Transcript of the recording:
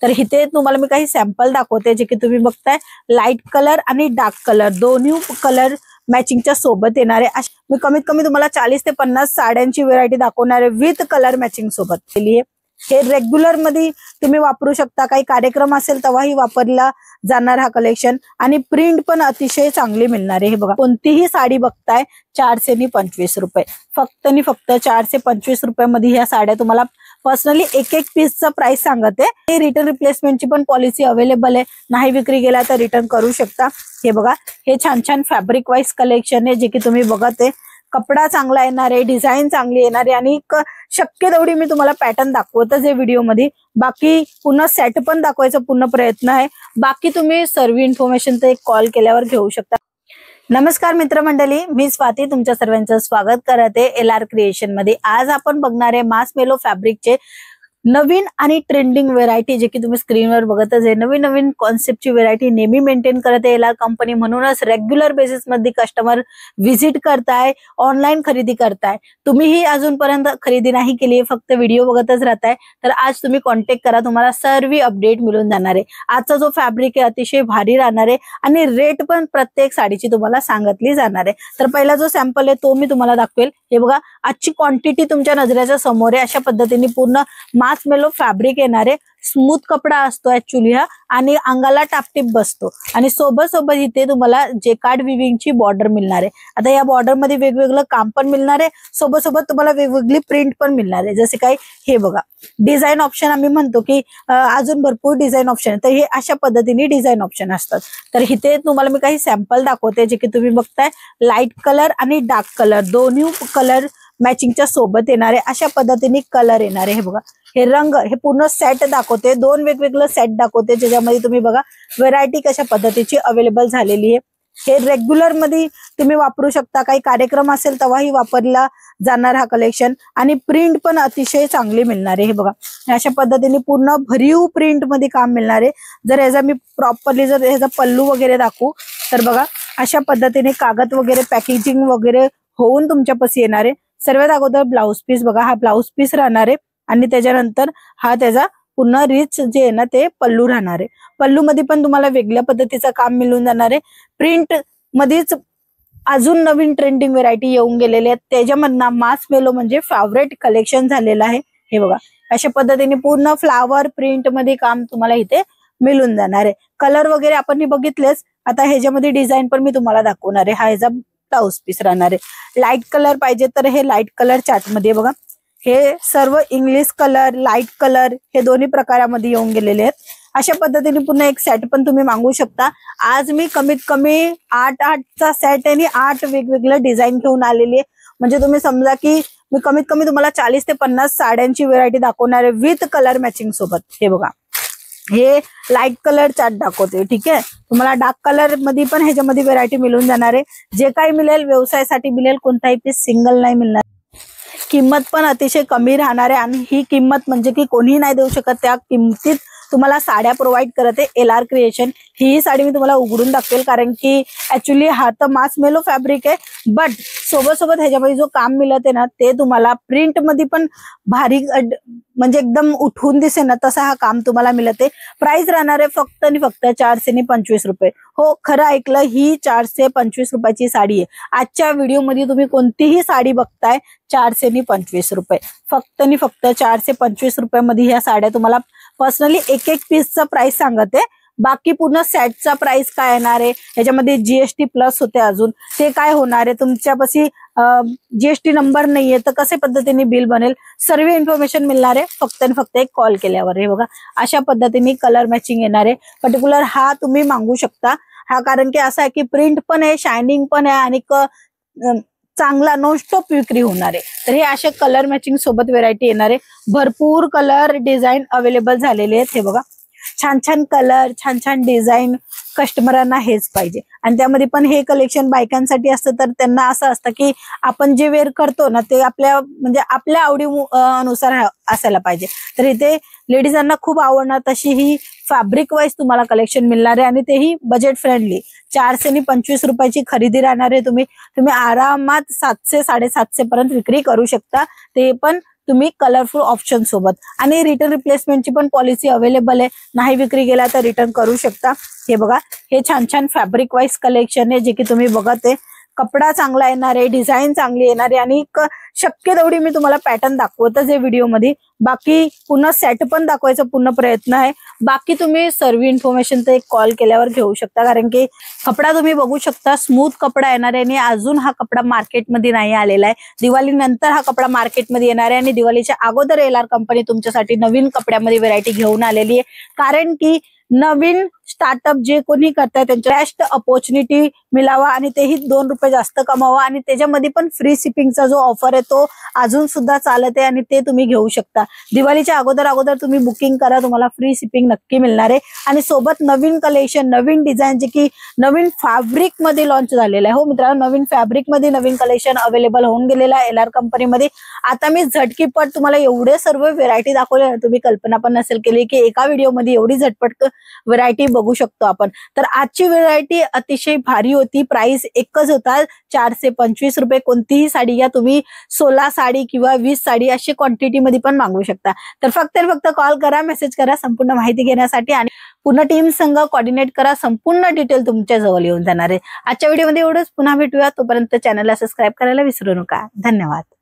तर इथे तुम्हाला मी काही सॅम्पल दाखवते जे की तुम्ही बघताय लाईट कलर आणि डार्क कलर दोन्ही कलर मॅचिंगच्या सोबत येणारे मी कमीत कमी तुम्हाला 40 ते 50 साड्यांची व्हेरायटी दाखवणार आहे विथ कलर मॅचिंग सोबत। हे रेग्युलर मध्ये तुम्ही वापरू शकता, काही कार्यक्रम असेल तेव्हाही वापरला जाणार हा कलेक्शन आणि प्रिंट पण अतिशय चांगली मिळणार आहे। हे बघा कोणतीही साडी बघताय 425 रुपये, फक्त आणि फक्त 425 रुपयामध्ये ह्या साड्या तुम्हाला पर्सनली एक पीसचा प्राइस सांगते। हे रिटर्न रिप्लेसमेंटची पण पॉलिसी अवेलेबल आहे, नाही विक्री गेला तर रिटर्न करू शकता। हे बघा हे छान छान फॅब्रिक वाईज कलेक्शन आहे जे की तुम्ही बघत आहे, कपडा चांगला येणार आहे, डिझाईन चांगली येणार आहे आणि शक्य तेवढी मी तुम्हाला पॅटर्न दाखवतच आहे व्हिडिओ मध्ये, बाकी पुन्हा सेट पण दाखवायचा पूर्ण प्रयत्न आहे। बाकी तुम्ही सर्व इन्फॉर्मेशन तर एक कॉल केल्यावर घेऊ शकता। नमस्कार मित्रमंडळी, मी स्वाती तुमच्या सर्वांचं स्वागत करते LR क्रिएशन मध्ये। आज आपण बघणार आहे मास मेलो फॅब्रिकचे नवीन आणि ट्रेंडिंग व्हेरायटी जे की तुम्ही स्क्रीनवर बघतच आहे। नवीन नवीन कॉन्सेप्टची व्हेरायटी नेहमी मेंटेन करते LR कंपनी, म्हणूनच रेग्युलर बेसिस मध्ये कस्टमर व्हिजिट करताय, ऑनलाईन खरेदी करताय। तुम्हीही अजूनपर्यंत खरेदी नाही केली, फक्त व्हिडिओ बघतच राहताय, तर आज तुम्ही कॉन्टॅक्ट करा, तुम्हाला सर्व अपडेट मिळून जाणार आहे। आजचा जो फॅब्रिक आहे अतिशय भारी राहणार आहे आणि रेट पण प्रत्येक साडीची तुम्हाला सांगितली जाणार आहे। तर पहिला जो सॅम्पल आहे तो मी तुम्हाला दाखवेल। हे बघा आजची क्वांटिटी तुमच्या नजरेच्या समोर आहे, अशा पद्धतीने पूर्ण मास मेलो फॅब्रिक येणार आहे। स्मूथ कपडा असतो ऍक्च्युअली हा आणि अंगाला टापटीप बसतो आणि सोबत सोबत इथे तुम्हाला जेकार्ड विविंगची बॉर्डर मिळणार आहे। आता या बॉर्डर मध्ये वेगवेगळं काम पण मिळणार आहे, सोबत सोबत तुम्हाला वेगवेगळी प्रिंट पण मिळणार आहे। जसे काही हे बघा डिझाईन ऑप्शन, आम्ही म्हणतो की अजून भरपूर डिझाईन ऑप्शन आहे, तर हे अशा पद्धतीने डिझाईन ऑप्शन असतात। तर इथे तुम्हाला मी काही सॅम्पल दाखवते जे की तुम्ही बघताय लाईट कलर आणि डार्क कलर दोन्ही कलर मॅचिंगच्या सोबत येणारे अशा पद्धतीने कलर येणार आहे। हे बघा हे रंग, हे पूर्ण सेट दाखवते, दोन वेगवेगळे सेट दाखवते ज्याच्यामध्ये तुम्ही बघा व्हेरायटी कशा पद्धतीची अवेलेबल झालेली आहे। हे रेग्युलर मध्ये तुम्ही वापरू शकता, काही कार्यक्रम असेल तेव्हाही वापरला जाणार हा कलेक्शन आणि प्रिंट पण अतिशय चांगली मिळणार आहे। हे बघा अशा पद्धतीने पूर्ण भरीव प्रिंट मध्ये काम मिळणार आहे। जर ह्याचा मी प्रॉपरली जर ह्याचा पल्लू वगैरे दाखवू तर बघा अशा पद्धतीने कागद वगैरे पॅकेजिंग वगैरे होऊन तुमच्यापाशी येणार आहे। सर्वात अगोदर ब्लाउज पीस बघा, हा ब्लाउज पीस राहणार आहे आणि त्याच्यानंतर हा त्याचा पूर्ण रिच जे आहे ना ते पल्लू राहणार आहे। पल्लू मध्ये पण तुम्हाला वेगळ्या पद्धतीचं काम मिळून जाणार आहे। प्रिंट मध्येच अजून नवीन ट्रेंडिंग व्हेरायटी येऊन गेलेले आहेत, त्याच्यामधनं मास मेलो म्हणजे फेवरेट कलेक्शन झालेलं आहे। हे बघा अशा पद्धतीने पूर्ण फ्लावर प्रिंट मध्ये काम तुम्हाला इथे मिळून जाणार आहे। कलर वगैरे आपण बघितलेच, आता ह्याच्यामध्ये डिझाईन पण मी तुम्हाला दाखवणार आहे। हा ह्याचा ब्लाउज पीस राहणार आहे। लाईट कलर पाहिजे तर हे लाईट कलर चार्ट मध्ये बघा, हे सर्व इंग्लिश कलर लाईट कलर हे दोन्ही प्रकारामध्ये येऊन गेलेले आहेत। अशा पद्धतीने पुन्हा एक सेट पण तुम्ही मागवू शकता। आज मी कमीत कमी 8चा सेट आणि 8 वेगवेगळे डिझाईन घेऊन आलेली आहे, म्हणजे तुम्ही समजा की मी कमीत कमी तुम्हाला 40 ते 50 साड्यांची व्हेरायटी दाखवणार आहे विथ कलर मॅचिंग सोबत। हे बघा हे लाईट कलर चार्ट दाखवते, ठीक आहे। तुम्हाला डार्क कलर मध्ये पण ह्याच्यामध्ये व्हेरायटी मिळून जाणार आहे। जे काही मिळेल व्यवसायासाठी मिळेल, कोणताही पीस सिंगल नाही मिळणार। किंमत पण अतिशय कमी राहणार आहे आणि ही किंमत म्हणजे की कोणीही नाही देऊ शकत, त्या किमतीत तुम्हाला साड्या प्रोव्हाइड करते LR क्रिएशन। ही साडी मी तुम्हाला उघडून दाखवेल कारण की ऍक्च्युअली हा तर मास मेलो फॅब्रिक आहे, बट सोबत सोबत ह्याच्यामध्ये जो काम मिळते ना ते तुम्हाला प्रिंट मध्ये पण भारी म्हणजे एकदम उठून दिसे ना तसा हा काम तुम्हाला मिळते। प्राइस राहणार आहे फक्त आणि फक्त 425 रुपये। हो खरं ऐकलं, ही 425 रुपयाची साडी आहे। आजच्या व्हिडिओ मध्ये तुम्ही कोणतीही साडी बघताय 425 रुपये, फक्त आणि फक्त 425 रुपयामध्ये ह्या साड्या तुम्हाला पर्सनली एक पीसचा प्राइस सांगते। बाकी पूर्ण सेटचा प्राइस काय येणार आहे, याच्यामध्ये GST प्लस होते अजून, ते काय होणार आहे, तुमच्यापाशी GST नंबर नाहीये तर कसे पद्धतीने बिल बनेल, सर्व इन्फॉर्मेशन मिळणार आहे फक्त आणि फक्त एक कॉल केल्यावर। हे बघा अशा पद्धतीने कलर मॅचिंग येणार आहे। पर्टिक्युलर हा तुम्ही मागू शकता, हा कारण की असा आहे की प्रिंट पण आहे, शायनिंग पण आहे आणि चांगला नॉन स्टॉप विक्री होणार आहे। तर हे अशा कलर मॅचिंग सोबत व्हेरायटी येणार आहे। भरपूर कलर डिझाईन अवेलेबल झालेले आहेत। हे बघा छान छान कलर छान छान डिझाईन, कस्टमरांना हेच पाहिजे आणि त्यामध्ये पण हे कलेक्शन बायकांसाठी असतं, तर त्यांना असं असतं की आपण जे वेअर करतो ना ते आपल्या म्हणजे आपल्या आवडी अनुसार असायला पाहिजे। तर इथे लेडीजांना खूप आवडणार तशी ही फॅब्रिक वाईज तुम्हाला कलेक्शन मिळणार आहे आणि तेही बजेट फ्रेंडली। 425 रुपयाची खरेदी राहणार आहे, तुम्ही आरामात 700 750 पर्यंत विक्री करू शकता, ते पण तुम्ही कलरफुल ऑप्शन सोबत. आणि रिटर्न रिप्लेसमेंटची पण पॉलिसी अवेलेबल आहे. नाही विक्री गेला तर रिटर्न करू शकता. हे बघा, हे छान छान फॅब्रिक वाईज कलेक्शन आहे जे की तुम्ही बघत आहे. कपडा चांगला येणार आहे, डिझाईन चांगली येणार आहे आणि शक्य तेवढी मी तुम्हाला पॅटर्न दाखवतच आहे व्हिडिओमध्ये. बाकी पूर्ण सेट पण दाखवायचा पूर्ण प्रयत्न आहे. बाकी तुम्ही सर्व इन्फॉर्मेशन तर एक कॉल केल्यावर घेऊ शकता, कारण की कपडा तुम्ही बघू शकता स्मूथ कपडा येणार आहे आणि अजून हा कपडा मार्केटमध्ये नाही आलेला आहे. दिवाळी नंतर हा कपडा मार्केटमध्ये येणार आहे आणि दिवाळीच्या अगोदर LR कंपनी तुमच्यासाठी नवीन कपड्यामध्ये व्हरायटी घेऊन आलेली आहे. कारण की नवीन स्टार्टअप जे कोणी करताय त्यांच्या बेस्ट अपॉर्च्युनिटी मिळावा आणि तेही 2 रुपये जास्त कमावा आणि त्याच्यामध्ये पण फ्री शिपिंगचा जो ऑफर आहे तो अजून सुद्धा चालत आहे आणि ते तुम्ही घेऊ शकता. दिवाळीच्या अगोदर तुम्ही बुकिंग करा, तुम्हाला फ्री शिपिंग नक्की मिळणार आहे. आणि सोबत नवीन कलेक्शन, नवीन डिझाईन जे की नवीन फॅब्रिक मध्ये लॉन्च झालेलं आहे. हो मित्रांनो, नवीन फॅब्रिक मध्ये नवीन कलेक्शन अवेलेबल होऊन गेलेलं आहे LR कंपनीमध्ये. आता मी झटकीपट तुम्हाला एवढे सर्व व्हेरायटी दाखवले, तुम्ही कल्पना पण नसेल केली की एका व्हिडिओमध्ये एवढी झटपट व्हरायटी बघू शकतो आपण. तर आजची व्हरायटी अतिशय भारी होती. प्राइस एकच होता 425 रुपये. कोणतीही साडी या तुम्ही 16 साडी किंवा 20 साडी अशी क्वांटिटी मध्ये पण मागवू शकता. तर फक्त कॉल करा, मेसेज करा संपूर्ण माहिती घेण्यासाठी आणि पूर्ण टीम संघ कोऑर्डिनेट करा. संपूर्ण डिटेल तुमच्या जवळ येऊन जाणार आहे. आजच्या व्हिडिओमध्ये एवढंच. पुन्हा भेटूया. तोपर्यंत चॅनलला सबस्क्राईब करायला विसरू नका. धन्यवाद.